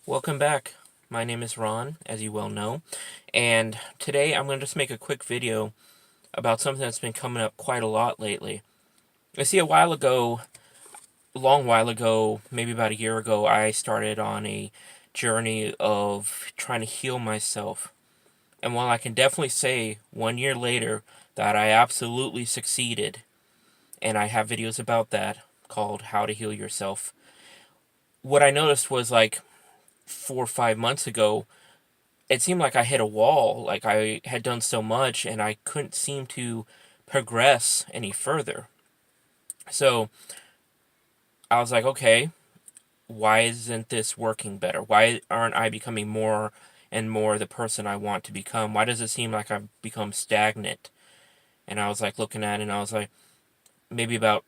Welcome back. My name is Ron, as you well know, and today I'm going to just make a quick video about something that's been coming up quite a lot lately. I see a long while ago, maybe about a year ago, I started on a journey of trying to heal myself. And while I can definitely say 1 year later that I absolutely succeeded, and I have videos about that called How to Heal Yourself, what I noticed was like 4 or 5 months ago, it seemed like I hit a wall. Like I had done so much and I couldn't seem to progress any further. So I was like, okay, why isn't this working better? Why aren't I becoming more and more the person I want to become? Why does it seem like I've become stagnant? And I was like looking at it and I was like, maybe about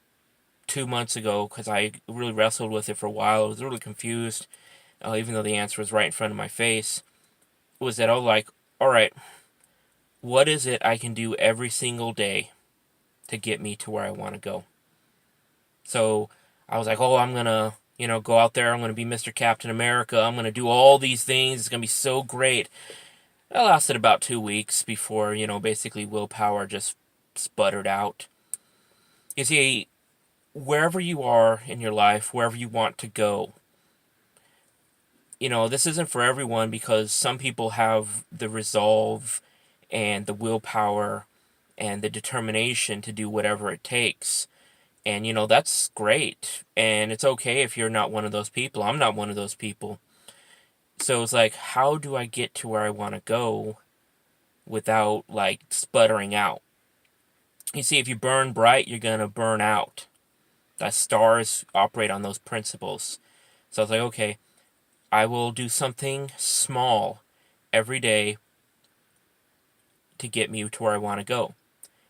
2 months ago, because I really wrestled with it for a while. I was really confused, even though the answer was right in front of my face. Was that I was like, all right, what is it I can do every single day to get me to where I want to go? So I was like, oh, I'm going to, go out there. I'm going to be Mr. Captain America. I'm going to do all these things. It's going to be so great. It lasted about 2 weeks before, basically willpower just sputtered out. You see, wherever you are in your life, wherever you want to go, this isn't for everyone because some people have the resolve and the willpower and the determination to do whatever it takes. And, that's great. And it's okay if you're not one of those people. I'm not one of those people. So it's like, how do I get to where I want to go without, like, sputtering out? You see, if you burn bright, you're going to burn out. That stars operate on those principles. So I was like, okay, I will do something small every day to get me to where I want to go.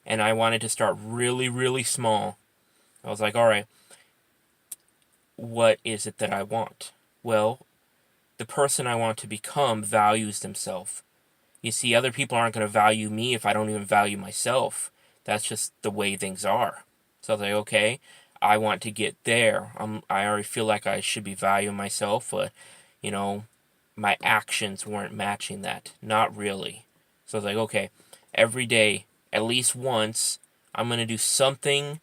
And I wanted to start really, really small. I was like, all right, what is it that I want? Well, the person I want to become values themselves. You see, other people aren't going to value me if I don't even value myself. That's just the way things are. So I was like, okay, I want to get there. I already feel like I should be valuing myself, but, you know, my actions weren't matching that. Not really. So I was like, okay, every day, at least once, I'm going to do something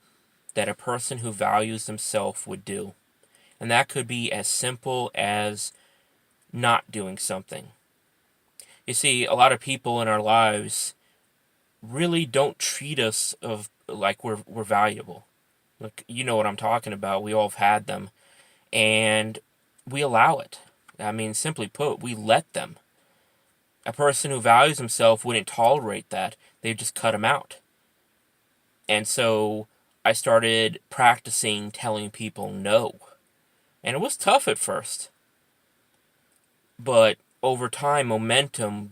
that a person who values themselves would do. And that could be as simple as not doing something. You see, a lot of people in our lives really don't treat us of like we're valuable. Like, you know what I'm talking about. We all have had them, and we allow it. I mean, simply put, we let them. A person who values himself wouldn't tolerate that. They'd just cut him out. And so I started practicing telling people no. And it was tough at first. But over time, momentum,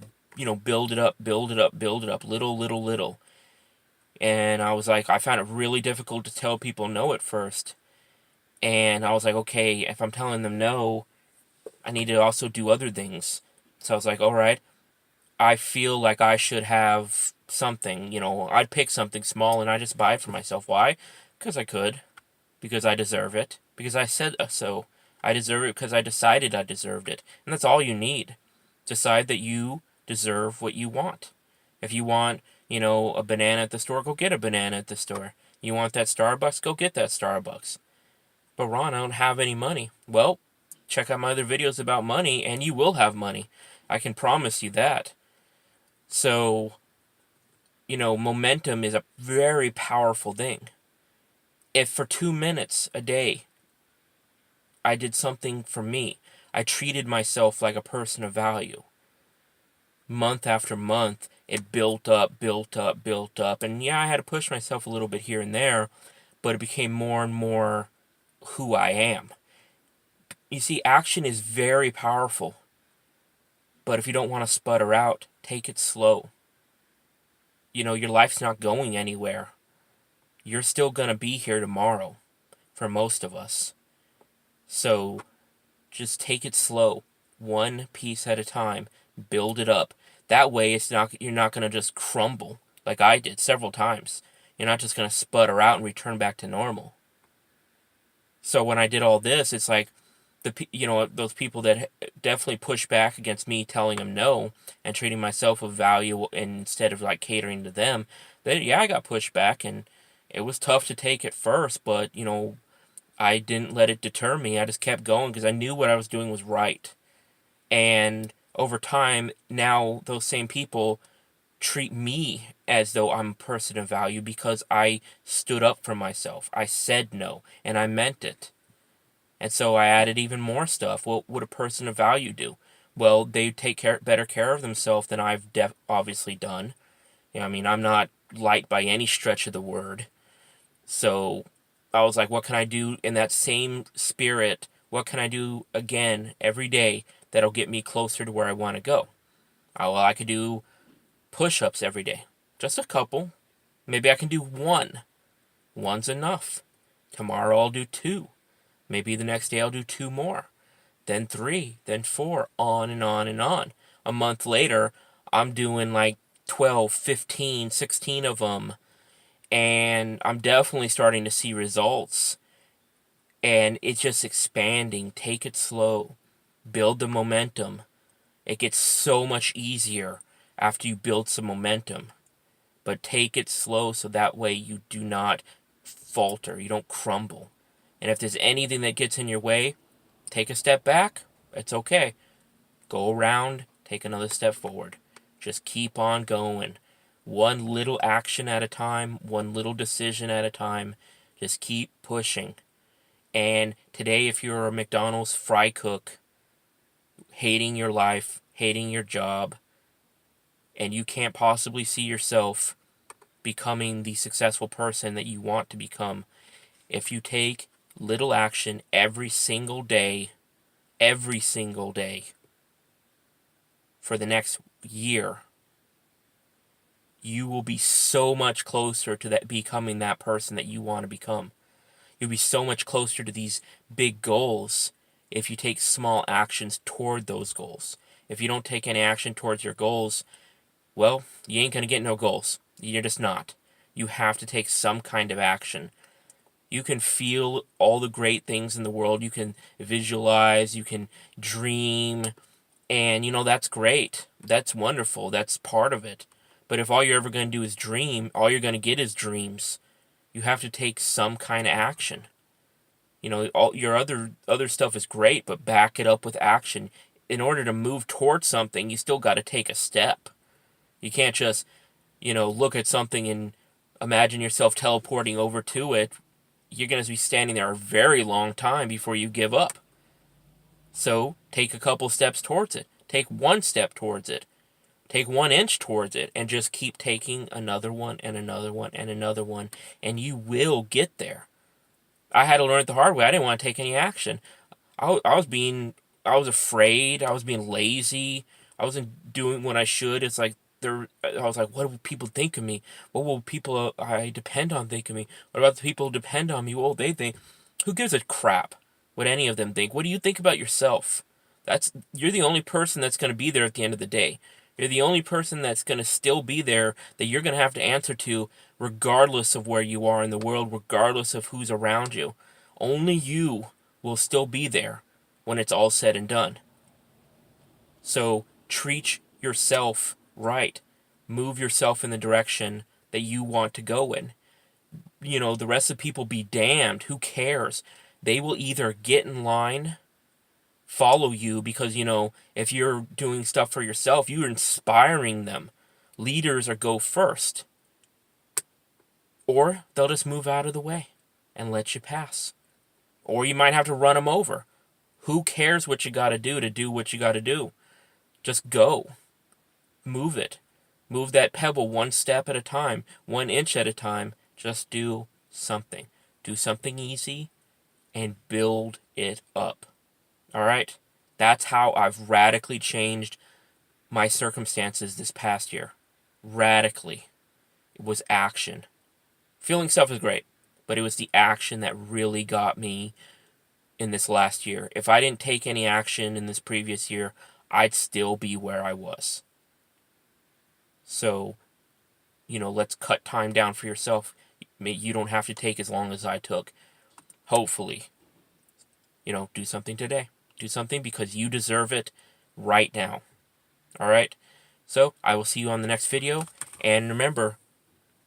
build it up, build it up, build it up, little, little, little. And I was like, I found it really difficult to tell people no at first. And I was like, okay, if I'm telling them no, I need to also do other things. So I was like, all right, I feel like I should have something. I'd pick something small and I just buy it for myself. Why? Because I could. Because I deserve it. Because I said so. I deserve it because I decided I deserved it. And that's all you need. Decide that you deserve what you want. If you want, a banana at the store, go get a banana at the store. You want that Starbucks, go get that Starbucks. But Ron, I don't have any money. Well, check out my other videos about money and you will have money. I can promise you that. So, momentum is a very powerful thing. If for 2 minutes a day I did something for me, I treated myself like a person of value. Month after month, it built up, built up, built up. And yeah, I had to push myself a little bit here and there, but it became more and more who I am. You see, action is very powerful. But if you don't want to sputter out, take it slow. Your life's not going anywhere. You're still going to be here tomorrow for most of us. So just take it slow, one piece at a time. Build it up. That way, you're not going to just crumble like I did several times. You're not just going to sputter out and return back to normal. So when I did all this, it's like those people that definitely push back against me telling them no and treating myself with value instead of like catering to them. Then yeah, I got pushed back, and it was tough to take at first, but I didn't let it deter me. I just kept going because I knew what I was doing was right. And over time, now those same people treat me as though I'm a person of value because I stood up for myself. I said no, and I meant it. And so I added even more stuff. What would a person of value do? Well, they take better care of themselves than I've obviously done. I mean, I'm not light by any stretch of the word. So I was like, what can I do in that same spirit? What can I do again every day that'll get me closer to where I want to go? Well, I could do push-ups every day. Just a couple. Maybe I can do one. One's enough. Tomorrow I'll do two. Maybe the next day I'll do two more. Then three, then four, on and on and on. A month later, I'm doing like 12, 15, 16 of them. And I'm definitely starting to see results. And it's just expanding. Take it slow. Build the momentum. It gets so much easier after you build some momentum. But take it slow so that way you do not falter. You don't crumble. And if there's anything that gets in your way, take a step back. It's okay. Go around, take another step forward. Just keep on going. One little action at a time, one little decision at a time. Just keep pushing. And today, if you're a McDonald's fry cook, hating your life, hating your job, and you can't possibly see yourself becoming the successful person that you want to become, if you take little action every single day, for the next year, you will be so much closer to that becoming that person that you want to become. You'll be so much closer to these big goals if you take small actions toward those goals. If you don't take any action towards your goals, well, you ain't going to get no goals. You're just not. You have to take some kind of action. You can feel all the great things in the world. You can visualize, you can dream, and that's great. That's wonderful. That's part of it. But if all you're ever going to do is dream, all you're going to get is dreams. You have to take some kind of action. All your other stuff is great, but back it up with action. In order to move towards something, you still got to take a step. You can't just, look at something and imagine yourself teleporting over to it. You're going to be standing there a very long time before you give up. So take a couple steps towards it. Take one step towards it. Take 1 inch towards it, and just keep taking another one and another one and another one, and you will get there. I had to learn it the hard way. I didn't want to take any action. I was afraid. I was being lazy. I wasn't doing what I should. It's like I was like, what will people think of me? What will people I depend on think of me? What about the people who depend on me? What will they think? Who gives a crap what any of them think? What do you think about yourself? You're the only person that's going to be there at the end of the day. You're the only person that's going to still be there that you're going to have to answer to, regardless of where you are in the world, regardless of who's around you. Only you will still be there when it's all said and done. So treat yourself right. Move yourself in the direction that you want to go in. The rest of the people be damned. Who cares? They will either get in line, follow you, because if you're doing stuff for yourself, you're inspiring them. Leaders are go first, or they'll just move out of the way and let you pass, or you might have to run them over. Who cares what you got to do what you got to do? Just go. Move it. Move that pebble one step at a time, 1 inch at a time. Just do something. Do something easy and build it up. All right? That's how I've radically changed my circumstances this past year. Radically. It was action. Feeling stuff is great, but it was the action that really got me in this last year. If I didn't take any action in this previous year, I'd still be where I was. So, let's cut time down for yourself. You don't have to take as long as I took. Hopefully. do something today. Do something because you deserve it right now. All right? So, I will see you on the next video. And remember,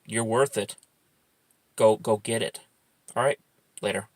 you're worth it. Go get it. All right? Later.